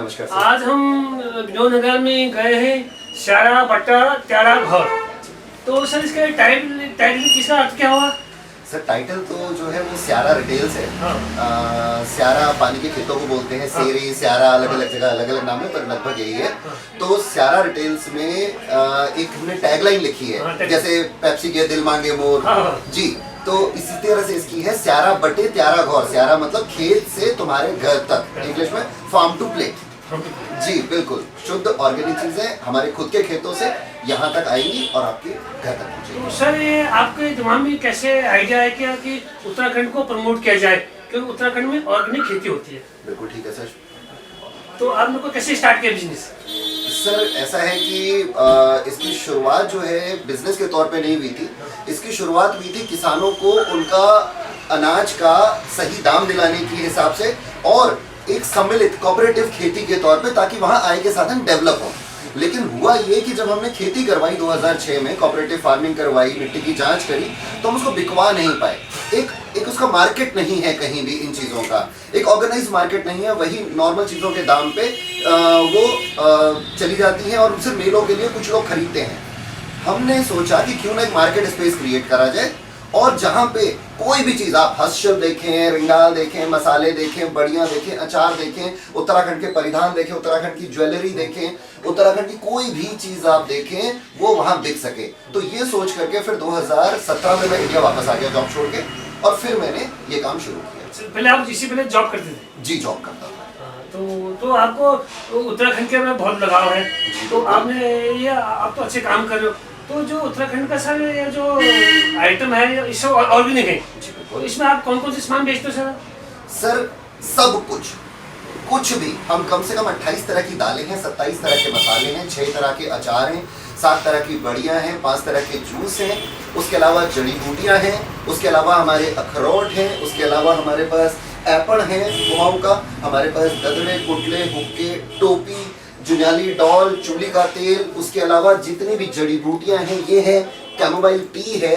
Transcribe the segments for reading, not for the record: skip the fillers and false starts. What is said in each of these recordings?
नमस्कार सर। आज हम विनोदनगर में गए हैं स्यारा बट्टा त्यारा घर। तो सर इसका टाइटल किसका अर्थ क्या हुआ? सर टाइटल तो जो है वो स्यारा रिटेल्स है। हाँ। स्यारा पानी के खेतों को बोलते हैं, सेरी स्यारा अलग अलग जगह अलग अलग नाम है पर लगभग यही है। तो स्यारा रिटेल्स में एक हमने टैगलाइन लिखी है, जैसे पेप्सी के दिल मांगे मोर जी। तो इसी तरह से इसकी है स्यारा बटे त्यारा घर। स्यारा मतलब खेत से तुम्हारे घर तक, इंग्लिश में फार्म टू प्लेट। जी बिल्कुल, शुद्ध ऑर्गेनिक चीजें हमारे खुद के खेतों से यहाँ तक आएंगी और आपके घर तक पहुँचेंगी। तो सर ये आपके दिमाग में कैसे आइडिया है कि उत्तराखंड को प्रमोट किया जाए, क्योंकि उत्तराखंड में ऑर्गेनिक खेती होती है? बिल्कुल ठीक है सर। तो आपने को कैसे स्टार्ट किया बिजनेस? सर ऐसा है कि इसकी शुरुआत जो है बिजनेस के तौर पे नहीं हुई थी। इसकी शुरुआत हुई थी किसानों को उनका अनाज का सही दाम दिलाने के हिसाब से और एक सम्मिलित कोऑपरेटिव खेती के तौर पे, ताकि वहाँ आय के साधन डेवलप हो। लेकिन हुआ ये कि जब हमने खेती करवाई 2006 में, कोऑपरेटिव फार्मिंग करवाई, मिट्टी की जांच करी, तो हम उसको बिकवा नहीं पाए। एक उसका मार्केट नहीं है कहीं भी, इन चीज़ों का एक ऑर्गेनाइज मार्केट नहीं है। वही नॉर्मल चीज़ों के दाम पे वो चली जाती हैं और उनसे मेलों के लिए कुछ लोग खरीदते हैं। हमने सोचा कि क्यों ना एक मार्केट स्पेस क्रिएट करा जाए और जहाँ पे कोई भी चीज़, आप हस्तशिल्प देखें, रिंगाल देखें, मसाले देखें, बड़ियाँ देखें, अचार देखें, उत्तराखंड के परिधान देखें, उत्तराखंड की ज्वेलरी देखें, उत्तराखंड की कोई भी चीज़ आप देखें वो वहाँ बिक सके। तो ये सोच करके फिर 2017 में मैं इंडिया वापस आ गया जॉब छोड़ के, और फिर मैंने ये काम शुरू किया। पहले आप इसी पहले जॉब करते थे? जी जॉब करता था। तो आपको उत्तराखंड के में बहुत लगाव है, तो आपने ये आप तो अच्छे काम कर रहे हो। तो जो उत्तराखंड का सर ये जो आइटम है इससे ऑर्गेनिक है, तो इसमें आप कौन कौन से सामान बेचते हो सर? सर सब कुछ भी। हम कम से कम 28 तरह की दालें हैं, 27 तरह के मसाले हैं, 6 तरह के अचार हैं, 7 तरह की बड़ियाँ हैं, 5 तरह के जूस हैं, उसके अलावा जड़ी बूटियाँ हैं, उसके अलावा हमारे अखरोट हैं, उसके अलावा हमारे पास एप्पल है कुमाऊँ का, हमारे पास गदड़े, कुटले, हुक्के, टोपी, जुनियाली डॉल, चूली का तेल, उसके अलावा जितनी भी जड़ी बूटियाँ हैं ये है, कैमोमाइल टी है।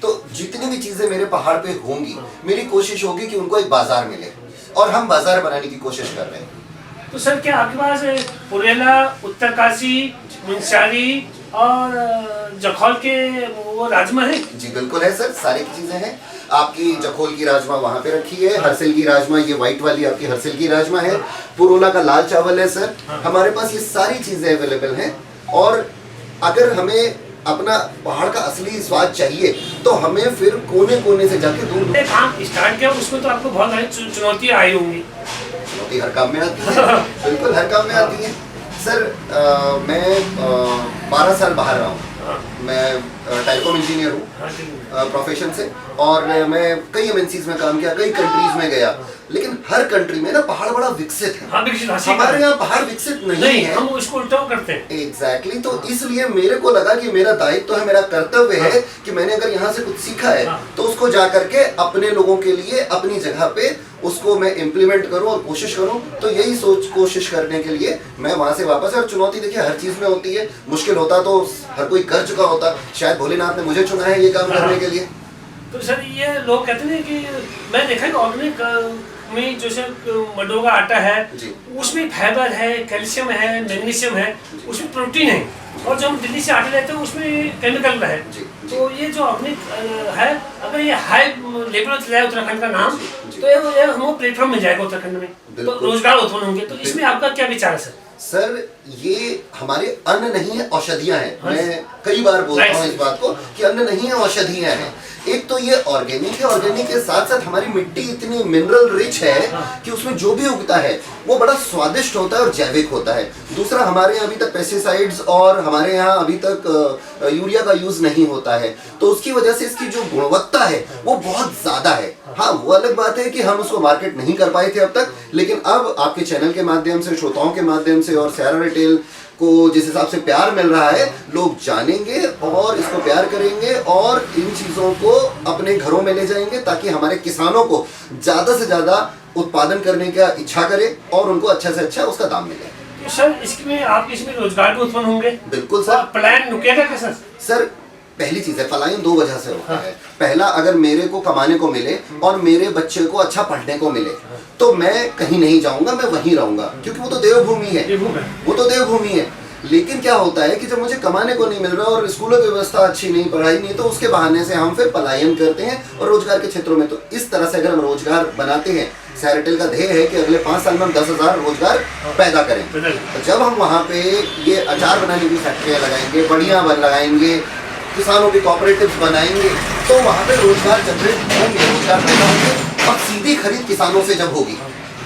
तो जितनी भी चीज़ें मेरे पहाड़ पे होंगी, मेरी कोशिश होगी कि उनको एक बाजार मिले, और हम बाजार बनाने की कोशिश कर रहे हैं। तो सर क्या आपके पास पुरेला, उत्तरकाशी, मुंशियारी और जखौल के वो राजमा है? जी बिल्कुल है सर, सारी की चीज़ें हैं। आपकी जखौल की राजमा वहाँ पे रखी है, हरसिल की राजमा, ये व्हाइट वाली आपकी हरसिल की राजमा है, पुरोला का लाल चावल है सर। हमारे पास ये सारी चीज़ें अवेलेबल हैं। और अगर हमें अपना पहाड़ का असली स्वाद चाहिए तो हमें फिर कोने कोने से जाके दूर काम स्टार्ट किया, उसमें तो आपको बहुत सारी चुनौतियाँ आई होंगी। चुनौती हर काम में आती है। बिल्कुल हर काम में आती है सर। मैं 12 साल बाहर रहा हूँ। मैं टेलीकॉम इंजीनियर हूँ प्रोफेशन से, और मैं कई एमएनसीज में काम किया, कई कंट्रीज में गया, लेकिन हर कंट्री में ना पहाड़ बड़ा विकसित है। हमारे यहाँ पहाड़ विकसित नहीं है, हम उसको उल्टा करते हैं। एग्जैक्टली। तो इसलिए मेरे को लगा कि मेरा दायित्व है, मेरा कर्तव्य है कि मैंने अगर यहाँ से कुछ सीखा है तो उसको जा करके अपने लोगों के लिए अपनी जगह पे उसको मैं इम्प्लीमेंट करूँ और कोशिश करूँ। तो यही कोशिश करने के लिए मैं वहाँ से वापस। और चुनौती देखिए हर चीज़ में होती है, मुश्किल होता तो हर कोई कर चुका होता, शायद भोलेनाथ ने मुझे चुना है ये काम करने के लिए। तो सर ये लोग कहते हैं कि मैं देखा कि ऑर्गेनिक में जैसे मडों का आटा है उसमें फाइबर है, कैल्शियम है, मैग्नीशियम है, उसमें प्रोटीन है, और जो हम दिल्ली से आटे लेते हैं उसमें केमिकल है। तो ये जो ऑर्गेनिक है, अगर ये हाई लेवल पर चलाए उत्तराखंड का नाम, तो ये हमको प्लेटफॉर्म मिल जाएगा उत्तराखंड में, तो रोजगार उत्पन्न होंगे। तो इसमें आपका क्या विचार है सर? सर ये हमारे अन्न नहीं है, औषधियाँ हैं। मैं कई बार बोलता हूँ इस बात को कि अन्न नहीं है, औषधियाँ हैं। एक तो ये ऑर्गेनिक है, ऑर्गेनिक के साथ साथ हमारी मिट्टी इतनी मिनरल रिच है कि उसमें जो भी उगता है वो बड़ा स्वादिष्ट होता है और जैविक होता है। दूसरा, हमारे यहाँ अभी तक पेस्टिसाइड्स और हमारे यहाँ अभी तक यूरिया का यूज नहीं होता है, तो उसकी वजह से इसकी जो गुणवत्ता है वो बहुत ज्यादा है। हाँ, वो अलग बात है कि हम उसको मार्केट नहीं कर पाए थे अब तक, लेकिन अब आपके चैनल के माध्यम से, श्रोताओं के माध्यम से और स्यारा रिटेल को जिस हिसाब से प्यार मिल रहा है, लोग जानेंगे और इसको प्यार करेंगे और इन चीज़ों को अपने घरों में ले जाएंगे, ताकि हमारे किसानों को ज़्यादा से ज़्यादा उत्पादन करने का इच्छा करें और उनको अच्छा से अच्छा उसका दाम मिले। तो सर इसमें आप इसमें रोजगार भी उत्पन्न होंगे? बिल्कुल सर। प्लान रुकेगा कैसा सर? पहली चीज है, पलायन 2 वजह से होता है। पहला, अगर मेरे को कमाने को मिले और मेरे बच्चे को अच्छा पढ़ने को मिले, तो मैं कहीं नहीं जाऊंगा, मैं वहीं रहूंगा, क्योंकि वो तो देवभूमि है, वो तो देवभूमि है। लेकिन क्या होता है कि जब मुझे कमाने को नहीं मिल रहा और स्कूलों की व्यवस्था अच्छी नहीं, पढ़ाई नहीं, तो उसके बहाने से हम फिर पलायन करते हैं और रोजगार के क्षेत्रों में। तो इस तरह से अगर हम रोजगार बनाते हैं, सैरेटेल का ध्येय है कि अगले 5 साल में हम 10,000 रोजगार पैदा करें। तो जब हम वहाँ पे ये अचार बनाने की फैक्ट्रियाँ लगाएंगे, बढ़िया लगाएंगे, किसानों के कोऑपरेटिव्स बनाएंगे, तो वहाँ पे रोजगार जनरेट होंगे, रोजगार पैदा होंगे। और सीधी खरीद किसानों से जब होगी,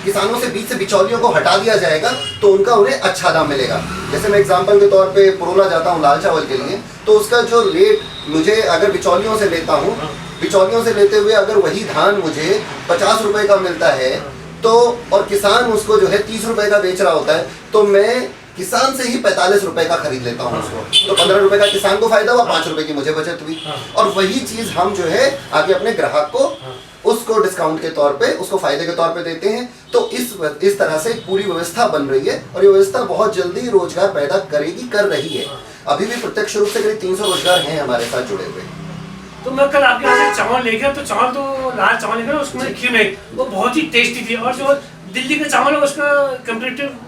किसानों से बीच से बिचौलियों को हटा दिया जाएगा, तो उनका उन्हें अच्छा दाम मिलेगा। जैसे मैं एग्जांपल के तौर पे पुरोला जाता हूँ लाल चावल के लिए, तो उसका जो रेट मुझे अगर बिचौलियों से लेता हूँ, बिचौलियों से लेते हुए अगर वही धान मुझे 50 रुपए का मिलता है, तो और किसान उसको जो है 30 रुपए का बेच रहा होता है, तो मैं किसान से ही 45 रुपए का खरीद लेता हूँ उसको। तो 15 रुपए का किसान को फायदा हुआ, 5 रुपए की मुझे बचत हुई। और वही चीज हम जो है आगे अपने ग्राहक को उसको डिस्काउंट के तौर पे, उसको फायदे के तौर पे देते हैं। तो इस तरह से पूरी व्यवस्था बन रही है और ये व्यवस्था बहुत जल्दी रोजगार पैदा करेगी, कर रही है। अभी भी प्रत्यक्ष रूप से करीब 300 रोजगार हैं हमारे साथ जुड़े हुए। तो मैं कल आपके यहाँ से चावल लेकर, तो चावल तो लाल चावल लेकर, उसमें खीर में वो बहुत ही टेस्टी थी। और जो दिल्ली का चावल है उसका कंपेरेटिव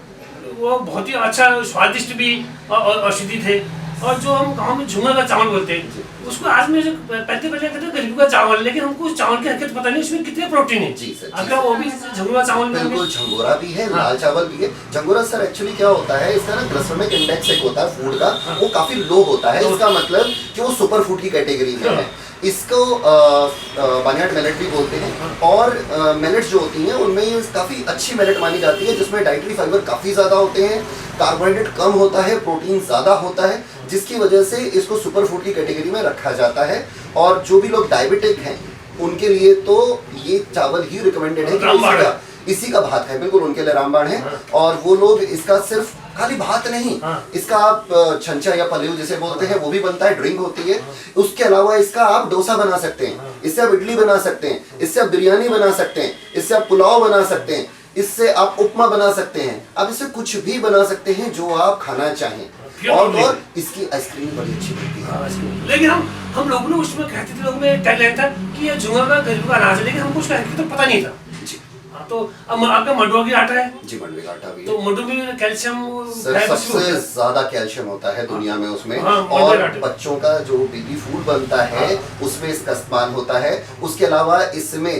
वो बहुत ही अच्छा, स्वादिष्ट भी और औषधि थे। और जो हम गांव में झुंगा का चावल बोलते हैं, उसको आज में पहले कहते हैं गरीब का चावल, लेकिन हमको उस चावल की हकीकत पता नहीं उसमें कितने प्रोटीन है। जी सर, अगर वो भी झुंगा चावल में, बिल्कुल झंगोरा भी है, लाल चावल भी है। झंगोरा सर एक्चुअली क्या होता है, इसका ना ग्लाइसेमिक इंडेक्स एक होता है फूड का, वो काफी लो होता है। इसका मतलब कि वो सुपर फूड की कैटेगरी में है। इसको बानियाड मिलेट भी बोलते हैं। और मिलेट्स जो होती हैं उनमें ये काफ़ी अच्छी मिलेट मानी जाती है, जिसमें डाइटरी फाइबर काफ़ी ज़्यादा होते हैं, कार्बोहाइड्रेट कम होता है, प्रोटीन ज़्यादा होता है, जिसकी वजह से इसको सुपर फूड की कैटेगरी में रखा जाता है। और जो भी लोग डायबिटिक हैं उनके लिए तो ये चावल ही रिकमेंडेड है कि इसी का भात है, बिल्कुल उनके लिए रामबाण है। और वो लोग इसका सिर्फ खाली भात नहीं, इसका आप छंचा या पलेव जिसे बोलते हैं वो भी बनता है, ड्रिंक होती है। उसके अलावा इसका आप डोसा बना सकते हैं, इससे आप इडली बना सकते हैं, इससे आप बिरयानी बना सकते हैं, इससे आप पुलाव बना सकते हैं, इससे आप उपमा बना सकते हैं, आप इससे कुछ भी बना सकते हैं जो आप खाना चाहें। और इसकी आइसक्रीम बड़ी अच्छी बनती है। लेकिन हम लोगों ने उसमें कहते थे, लोगों में टैलेंट था कि ये झुंगा का गरीब का अनाज है, लेकिन हमको उसका हकीकत तो पता नहीं था। जी तो अब आपका मंडुआ की आटा है। जी, मंडुआ का आटा भी है। तो मंडुआ में कैल्शियम सबसे ज्यादा कैल्शियम होता है दुनिया में उसमें। और बच्चों का जो बेबी फूड बनता है उसमें इसका इस्तेमाल होता है। उसके अलावा इसमें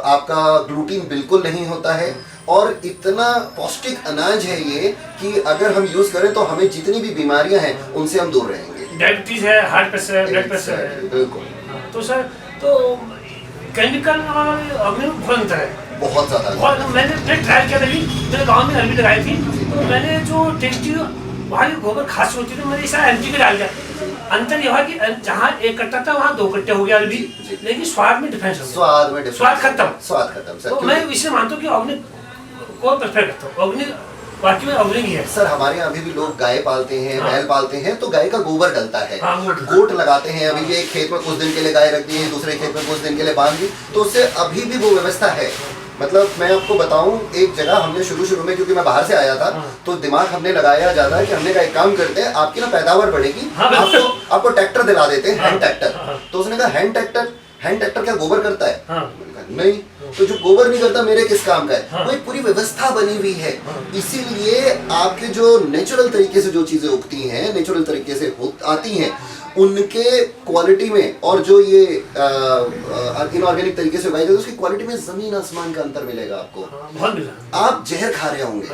आपका ग्लूटीन बिल्कुल नहीं होता है। और इतना पौष्टिक अनाज है ये कि अगर हम यूज करें तो हमें जितनी भी बीमारियां हैं उनसे हम दूर रहेंगे। डायबिटीज है, हार्ट प्रेशर है, ब्लड प्रेशर है। बिल्कुल। तो सर, तो केमिकल में बहुत अंतर है, बहुत ज्यादा। और मैंने ट्राई किया था, मेरे गांव में अरबी लगाई थी, तो मैंने जो टेस्टी वहाँ की गोबर खास होती थी, मैंने इस एंटी के डाल दिया। अंतर यह है कि जहाँ 1 कट्टा था वहाँ 2 कट्टे हो गया अरबी, लेकिन स्वाद में डिफरेंस हो गया। स्वाद खत्म। तो मैं इसे मानता हूँ कि ऑर्गेनिक को प्रेफर करता हूँ। ऑर्गेनिक वाकई में ऑर्गेनिक ही है। सर हमारे यहाँ अभी भी लोग गाय पालते हैं, बैल पालते हैं, तो गाय का गोबर डलता है, हाँ, गोट लगाते हैं। अभी भी एक खेत में कुछ दिन के लिए गाय रख दी है, दूसरे खेत में कुछ दिन के लिए बांध दी, तो उससे अभी भी वो व्यवस्था है। मतलब मैं आपको बताऊं, एक जगह हमने शुरू में, क्योंकि मैं बाहर से आया था, तो दिमाग हमने लगाया ज्यादा है कि हमने कहा एक काम करते हैं, आपकी ना पैदावार बढ़ेगी, आपको ट्रैक्टर दिला देते हैं, हैंड ट्रैक्टर। तो उसने कहा हैंड ट्रैक्टर क्या गोबर करता है? नहीं, तो जो गोबर नहीं करता मेरे किस काम का है? वो एक पूरी व्यवस्था बनी हुई है। इसीलिए आपके जो नेचुरल तरीके से जो चीजें उगती हैं, नेचुरल तरीके से आती हैं, उनके क्वालिटी में और जो ये इनऑर्गेनिक तरीके से उगाई जाती है उसकी क्वालिटी में जमीन आसमान का अंतर मिलेगा आपको। बहुत मिला। आप जहर खा रहे होंगे।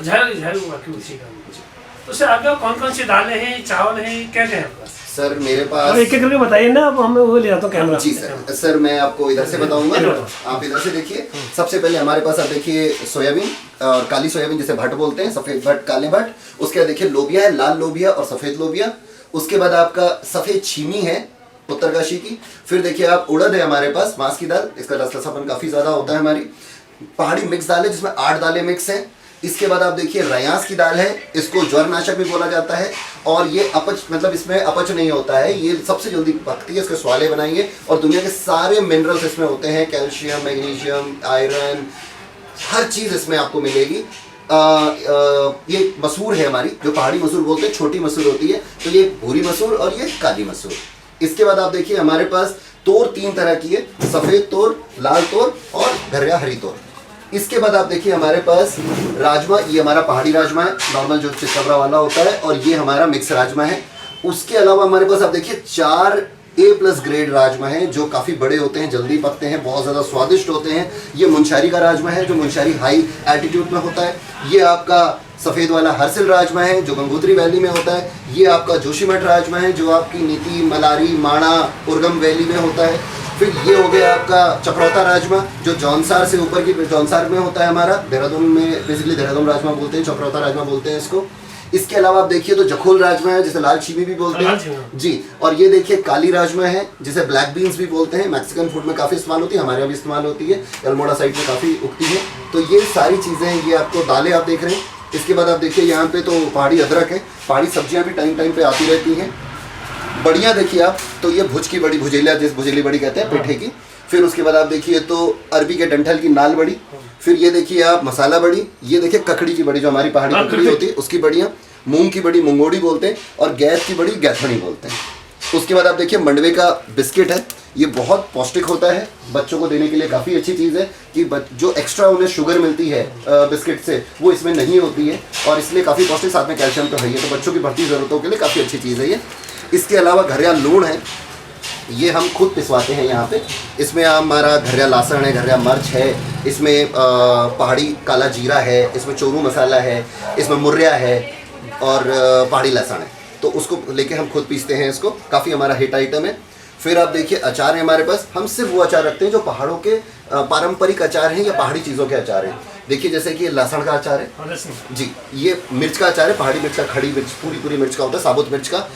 तो सर आपके कौन-कौन सी दालें हैं, चावल हैं, क्या क्या है? सर मेरे पास एक-एक करके बताइए ना, अब हमें वो ले आता हूं कैमरा। जी सर मैं आपको इधर से बताऊंगा, आप इधर से देखिए। सबसे पहले हमारे पास आप देखिए सोयाबीन, और काली सोयाबीन जिसे भट्ट बोलते हैं, सफेद भट्ट, काले भट्ट। उसके बाद देखिए लोबिया है, लाल लोबिया और सफेद लोबिया। उसके बाद आपका सफेद छीमी है उत्तरकाशी की। फिर देखिए आप उड़द है हमारे पास, मांस की दाल, इसका रसलसापन काफी ज्यादा होता है हमारी। पहाड़ी मिक्स दाल है जिसमें 8 दालें मिक्स हैं। इसके बाद आप देखिए रयास की दाल है, इसको ज्वरनाशक भी बोला जाता है। और ये अपच, मतलब इसमें अपच नहीं होता है, ये सबसे जल्दी पकती है, इसके स्वाले बनाएंगे। और दुनिया के सारे मिनरल्स इसमें होते हैं, कैल्शियम, मैग्नीशियम, आयरन, हर चीज इसमें आपको मिलेगी। ये मसूर है हमारी, जो पहाड़ी मसूर बोलते हैं, छोटी मसूर होती है। तो ये भूरी मसूर और ये काली मसूर। इसके बाद आप देखिए हमारे पास तोर 3 तरह की है, सफेद तोर, लाल तोर और घरिया हरी तोर। इसके बाद आप देखिए हमारे पास राजमा, ये हमारा पहाड़ी राजमा है, नॉर्मल जो चितकबरा वाला होता है, और ये हमारा मिक्स राजमा है। उसके अलावा हमारे पास आप देखिए 4 A+ ग्रेड राजमा है जो काफ़ी बड़े होते हैं, जल्दी पकते हैं, बहुत ज़्यादा स्वादिष्ट होते हैं। ये मुंशारी का राजमा है जो मुंशारी हाई एल्टीट्यूड में होता है। ये आपका सफ़ेद वाला हरसिल राजमा है जो गंगोत्री वैली में होता है। ये आपका जोशीमठ राजमा है जो आपकी नीति, मलारी, माणा, उर्गम वैली में होता है। फिर ये हो गया आपका चक्रौता राजमा जो जौनसार से ऊपर की जौनसार में होता है हमारा, देहरादून में बेसिकली देहरादून राजमा बोलते हैं, चक्रौता राजमा बोलते हैं इसको। इसके अलावा आप देखिए तो जखोल राजमा है जिसे लाल चीनी भी बोलते हैं जी, और ये देखिए काली राजमा है जिसे ब्लैक बीन्स भी बोलते हैं। मैक्सिकन फूड में काफ़ी इस्तेमाल होती है, हमारे यहाँ भी इस्तेमाल होती है, अल्मोड़ा साइड में काफ़ी उगती है। तो ये सारी चीज़ें, ये आपको दालें आप देख रहे हैं। इसके बाद आप देखिए यहाँ पे तो पहाड़ी अदरक है, पहाड़ी सब्जियाँ भी टाइम टाइम पे आती रहती हैं। बढ़िया देखिए आप तो ये भुज की बड़ी, भुजेलिया जिस भुजेली बड़ी कहते हैं, पेठे की। फिर उसके बाद आप देखिए तो अरबी के डंठल की नाल बड़ी। फिर ये देखिए आप मसाला बड़ी, ये देखिए ककड़ी की बड़ी जो हमारी पहाड़ी ककड़ी होती है उसकी बड़ियाँ। मूंग की बड़ी मुंगोड़ी बोलते हैं, और गैस की बड़ी गैथनी बोलते हैं। उसके बाद आप देखिए मंडवे का बिस्किट है, ये बहुत पौष्टिक होता है, बच्चों को देने के लिए काफ़ी अच्छी चीज़ है कि जो एक्स्ट्रा उन्हें शुगर मिलती है बिस्किट से वो इसमें नहीं होती है, और इसलिए काफ़ी पौष्टिक, साथ में कैल्शियम तो है ही है, तो बच्चों की बढ़ती ज़रूरतों के लिए काफ़ी अच्छी चीज़ है ये। इसके अलावा घरिया लूण है, ये हम खुद पिसवाते हैं यहाँ पे। इसमें हमारा घरिया लहसुन है, घरिया मिर्च है, इसमें पहाड़ी काला जीरा है, इसमें चोरू मसाला है, इसमें मुर्रिया है, और पहाड़ी लहसुन है। तो उसको लेके हम खुद पीसते हैं इसको, काफ़ी हमारा हिट आइटम है। फिर आप देखिए अचार है हमारे पास, हम सिर्फ वो अचार रखते हैं जो पहाड़ों के पारंपरिक अचार हैं या पहाड़ी चीज़ों के अचार हैं। देखिए जैसे कि लहसुन का अचार है जी, ये मिर्च का अचार है, पहाड़ी मिर्च का, खड़ी मिर्च, पूरी मिर्च का होता है, साबुत मिर्च का।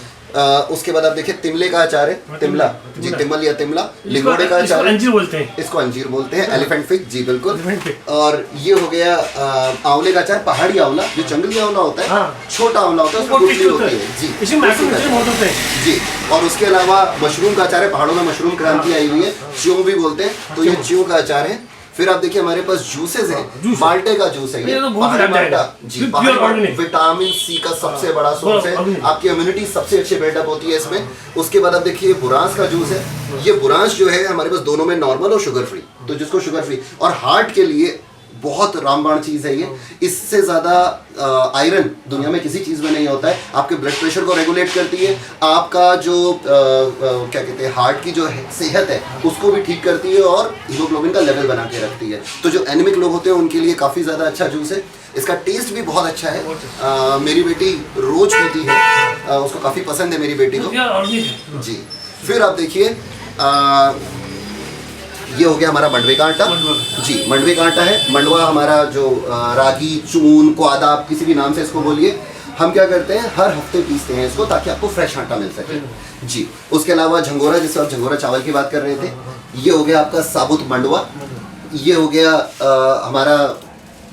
उसके बाद आप देखिए तिमले का अचार है, तिमला जी, तिमल या तिमला। लिंगोड़े का अचार, अंजीर बोलते हैं, इसको अंजीर बोलते हैं, एलिफेंट फिग जी बिल्कुल। और ये हो गया आंवले का अचार, पहाड़ी आंवला, जो जंगली आंवला होता है, छोटा आंवला होता है, उसमें गुठली होती है जी जी। और उसके अलावा मशरूम का अचार है, पहाड़ों में मशरूम क्रांति आई हुई है, च्यू भी बोलते हैं, तो ये च्यू का अचार है। फिर आप देखिए हमारे पास जूसेस हैं, माल्टे का जूस है ये, पहाड़ी माल्टा जी, पहाड़ी विटामिन सी का सबसे बड़ा सोर्स है, आपकी इम्यूनिटी सबसे अच्छी बिल्डअप होती है इसमें। उसके बाद आप देखिए बुरांस का जूस है, ये बुरांस जो है हमारे पास दोनों में नॉर्मल और शुगर फ्री, तो जिसको शुगर फ्री और हार्ट के लिए बहुत रामबाण चीज़ है ये। इससे ज़्यादा आयरन दुनिया में किसी चीज़ में नहीं होता है, आपके ब्लड प्रेशर को रेगुलेट करती है, आपका जो क्या कहते हैं हार्ट की जो सेहत है उसको भी ठीक करती है, और हीमोग्लोबिन का लेवल बना के रखती है। तो जो एनीमिक लोग होते हैं उनके लिए काफ़ी ज़्यादा अच्छा जूस है। इसका टेस्ट भी बहुत अच्छा है, मेरी बेटी रोज पीती है, उसको काफ़ी पसंद है मेरी बेटी को जी। फिर आप देखिए ये हो गया हमारा मंडवे का आटा जी, मंडवे का आटा है। मंडवा हमारा जो रागी, चून, क्वादा, आप किसी भी नाम से इसको बोलिए, हम क्या करते हैं हर हफ्ते पीसते हैं इसको ताकि आपको फ्रेश आटा मिल सके जी। उसके अलावा झंगोरा, जिससे आप झंगोरा चावल की बात कर रहे थे, ये हो गया आपका साबुत मंडवा। ये हो गया हमारा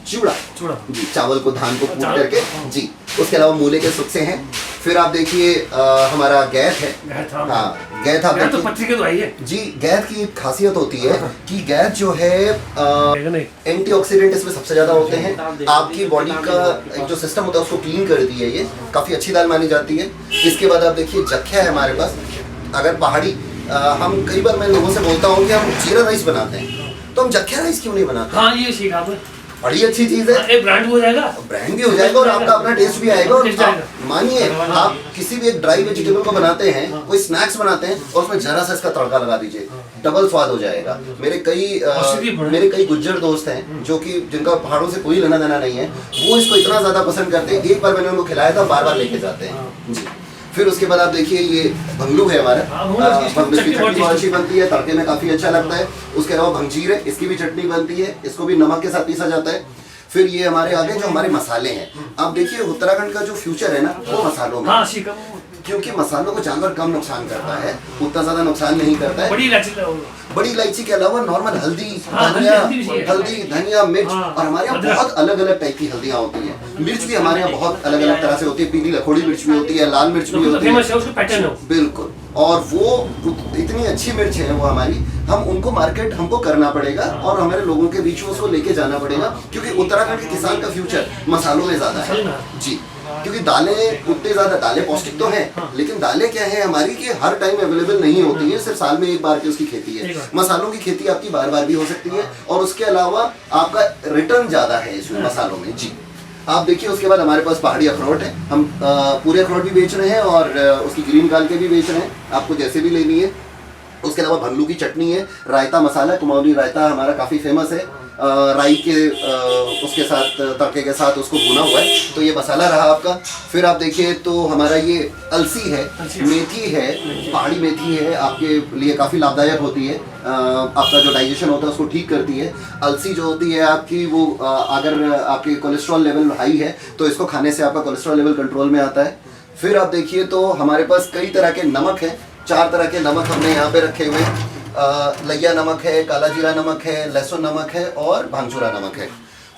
चिवड़ा जी, चावल को, धान को कूट करके जी। उसके अलावा मूले के सुक्से हैं। फिर आप देखिए हमारा गैथ है, हाँ गैथ आप तो पत्ती के तो आई है जी। गैथ की एक खासियत होती है कि गैथ जो है एंटीऑक्सीडेंट इसमें सबसे ज्यादा होते हैं, आपकी बॉडी का एक जो सिस्टम होता है उसको क्लीन करती है, ये काफी अच्छी दाल मानी जाती है। इसके बाद आप देखिए जख्या है हमारे पास। अगर पहाड़ी हम कई बार मैं लोगों से बोलता हूँ कि हम जीरा राइस बनाते हैं, तो हम जख्या राइस क्यों नहीं बनाते? हाँ ये सीखा आपने, बड़ी अच्छी चीज है, एक ब्रांड हो जाएगा, ब्रांड भी हो जाएगा और आपका अपना टेस्ट भी आएगा। और मानिए आप किसी भी एक ड्राई वेजिटेबल को बनाते हैं, कोई स्नैक्स बनाते हैं और उसमें जरा सा इसका तड़का लगा दीजिए, डबल स्वाद हो जाएगा। मेरे कई गुज्जर दोस्त हैं जो कि जिनका पहाड़ों से कोई लेना देना नहीं है, वो इसको इतना ज्यादा पसंद करते हैं, एक बार मैंने उनको खिलाया था, बार बार लेके जाते हैं जी। फिर उसके बाद आप देखिए ये भंगलू है हमारा, भंगलू की चटनी बहुत अच्छी बनती है, तड़के में काफी अच्छा लगता है। उसके अलावा भंगचीर है, इसकी भी चटनी बनती है, इसको भी नमक के साथ पीसा जाता है। फिर ये हमारे आगे जो हमारे मसाले हैं, आप देखिए उत्तराखंड का जो फ्यूचर है ना वो मसालों में, क्योंकि मसालों को जानवर कम नुकसान करता है, उतना ज्यादा नुकसान नहीं करता है। बड़ी इलायची के अलावा नॉर्मल हल्दी, धनिया, मिर्च, और हमारे यहाँ बहुत अलग अलग टाइप की हल्दियाँ होती हैं। मिर्च भी हमारे यहाँ बहुत अलग अलग तरह से होती है, पीली लखोड़ी मिर्च भी होती है, लाल मिर्च भी होती है बिल्कुल। और वो इतनी अच्छी मिर्च है वो हमारी, हम उनको मार्केट हमको करना पड़ेगा और हमारे लोगों के बीच में उसको लेके जाना पड़ेगा, क्योंकि उत्तराखंड के किसान का फ्यूचर मसालों में ज्यादा है जी। क्योंकि दालें उतने ज्यादा दालें पौष्टिक तो हैं, लेकिन दालें क्या है हमारी कि हर टाइम अवेलेबल नहीं होती है, सिर्फ साल में एक बार की उसकी खेती है। मसालों की खेती आपकी बार बार भी हो सकती है, और उसके अलावा आपका रिटर्न ज्यादा है इसमें मसालों में। जी आप देखिए, उसके बाद हमारे पास पहाड़ी अखरोट है, हम पूरे अखरोट भी बेच रहे हैं और उसकी ग्रीन निकाल के भी बेच रहे हैं, आपको जैसे भी लेनी है। उसके अलावा भल्लू की चटनी है, रायता मसाला, कुमाऊनी रायता हमारा काफ़ी फेमस है, राई के उसके साथ तड़के के साथ उसको भुना हुआ है, तो ये मसाला रहा आपका। फिर आप देखिए तो हमारा ये अलसी है, मेथी है, पहाड़ी मेथी है, आपके लिए काफ़ी लाभदायक होती है, आपका जो डाइजेशन होता है उसको ठीक करती है। अलसी जो होती है आपकी वो अगर आपके कोलेस्ट्रॉल लेवल हाई है तो इसको खाने से आपका कोलेस्ट्रॉल लेवल कंट्रोल में आता है। फिर आप देखिए तो हमारे पास कई तरह के नमक हैं, 4 तरह के नमक हमने यहाँ पे रखे हुए हैं। लैया नमक है, काला जीरा नमक है, लहसुन नमक है और भांगचूरा नमक है।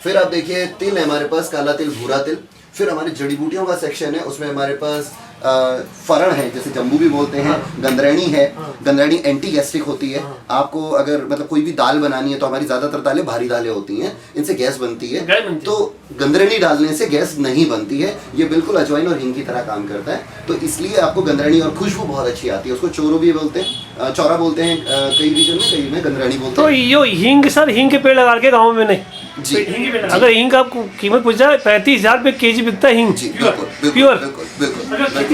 फिर आप देखिए तिल है हमारे पास, काला तिल, भूरा तिल। फिर हमारे जड़ी बूटियों का सेक्शन है, उसमें हमारे पास फरण है, जैसे जम्बू भी बोलते हैं, गंदरैनी है, गंदरैनी एंटी गैस्ट्रिक होती है। आपको अगर मतलब कोई भी दाल बनानी है तो हमारी ज़्यादातर दालें भारी दालें होती हैं, इनसे गैस बनती है, तो गंदरैनी डालने से गैस नहीं बनती है। ये बिल्कुल अजवाइन और हींग की तरह काम करता है, तो इसलिए आपको गंदरैनी, और खुशबू बहुत अच्छी आती है। उसको चोरो भी बोलते हैं, चौरा बोलते हैं कई रीजन में, कई में गंदरैनी बोलते हैं। तो यो हींग सर, हींग के पेड़ लगा के गाँव में नहीं जी, अगर हींग का आपको कीमत पूछ जाए 35,000 रुपये केजी बिकता है हींग। जी बिल्कुल प्योर। बिल्कुल बिल्कुल।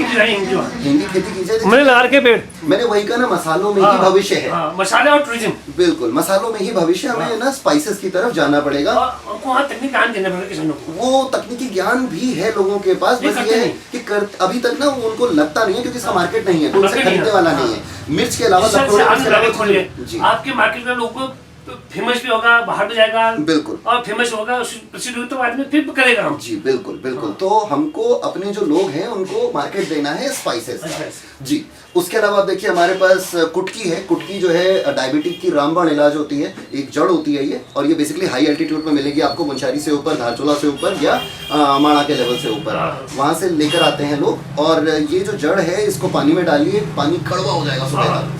हींग की खेती की जाए, मैंने लगा के पेड़, मैंने वही कहा ना, मसालों में ही भविष्य है। मसाले और टूरिज्म, बिल्कुल मसालों में ही भविष्य। हमें ना स्पाइसेस की तरफ जाना पड़ेगा, वहाँ तकनीक ज्ञान देना पड़ेगा किसानों को। वो तकनीकी ज्ञान भी है लोगों के पास, बस ये है कि अभी तक ना उनको लगता नहीं है, क्योंकि इसका मार्केट नहीं है, कोई उसे खरीदने वाला नहीं है। मिर्च के अलावा आपके मार्केट में लोगों को फेमस भी होगा, बाहर भी जाएगा, बिल्कुल, और फेमस होगा, प्रसिद्ध हो तो आदमी फिर करेगा हम। जी बिल्कुल बिल्कुल। तो हमको अपने जो लोग हैं उनको मार्केट देना है स्पाइसेस का। जी उसके अलावा आप देखिए हमारे पास कुटकी है। कुटकी जो है डायबिटिक की रामबाण इलाज होती है, एक जड़ होती है ये, और ये बेसिकली हाई एल्टीट्यूड में मिलेगी आपको, मुंशारी से ऊपर, धारचूला से ऊपर या माणा के लेवल से ऊपर, वहाँ से लेकर आते हैं लोग। और ये जो जड़ है इसको पानी में डालिए, पानी कड़वा हो जाएगा सुबह तक,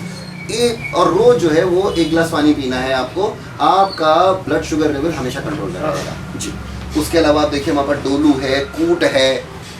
और रोज जो है वो 1 गिलास पानी पीना है आपको, आपका ब्लड शुगर लेवल हमेशा कंट्रोल में रहेगा। जी उसके अलावा आप देखिए हमारे पास डोलू है, कूट है,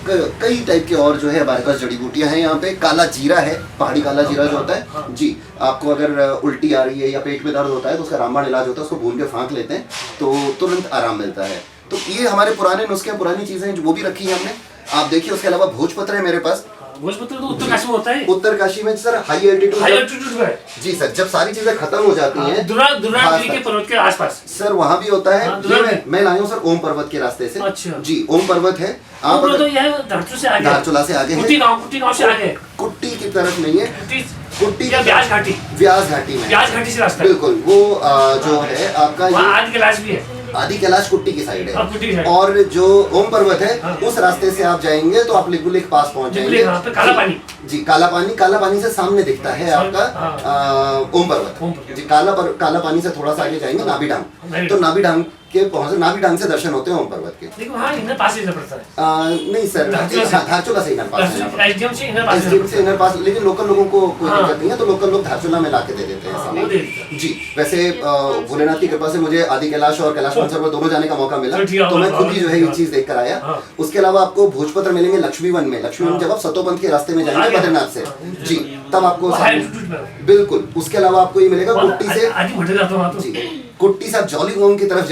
कई टाइप के और जो है हमारे पास जड़ी बूटियां हैं यहाँ पे। काला जीरा है, पहाड़ी काला जीरा जो होता है जी, आपको अगर उल्टी आ रही है या पेट में दर्द होता है तो उसका रामबाण इलाज होता है, उसको भून के फाँक लेते हैं तो तुरंत आराम मिलता है। तो ये हमारे पुराने नुस्खे, पुरानी चीजें हैं, वो भी रखी है हमने। आप देखिए उसके अलावा भोजपत्र है मेरे पास। भोजपत्र तो उत्तरकाशी में होता है। उत्तरकाशी में सर हाई एल्टीट्यूड है जी सर, जब सारी चीजें खत्म हो जाती हैं, दुर्गागिरी के पर्वत के आसपास सर वहाँ भी होता है। मैं लाया हूँ सर ओम पर्वत के रास्ते से। अच्छा जी ओम पर्वत है, आप तो धारचूला से आगे, धारचूला से आगे है, कुट्टी गांव से आगे, कुट्टी की तरफ नहीं है, कुट्टी या व्यास घाटी, व्यास घाटी में, व्यास घाटी से रास्ता बिल्कुल। वो जो है आपका आदि कैलाश भी है, आदि कैलाश कुट्टी की साइड है, और जो ओम पर्वत है उस रास्ते से आप जाएंगे तो आप लिपुलेख पास पहुंच जाएंगे। काला पानी जी, काला पानी से सामने दिखता है आपका ओम पर्वत जी। काला पानी से थोड़ा सा आगे जाएंगे नाभी डांग, तो नाभी डांग के पहुंचे, नाभी डांग से दर्शन होते हैं ओम पर्वत के। लेकिन वहाँ इनर पास ही पड़ता है। नहीं सर, धारचूला से इनर पास है, एसडीएम से इनर पास, लेकिन लोकल लोगों को कोई दिक्कत नहीं है, तो लोकल लोग धारचूला में लाके दे देते हैं जी। वैसे भोलेनाथ की कृपा से मुझे आदि कैलाश और कैलाश मानसरोवर दोनों जाने का मौका मिला, तो मैं खुद ही जो है ये चीज देख कर आया। उसके अलावा आपको भोजपत्र मिलेंगे लक्ष्मीवन में। लक्ष्मीवन जब आप सतोपंथ के रास्ते में जाएंगे बद्रीनाथ से जी, तब आपको बिल्कुल। उसके अलावा आपको ये मिलेगा कुट्टी से, कुट्टी से आप जौली गांव की तरफ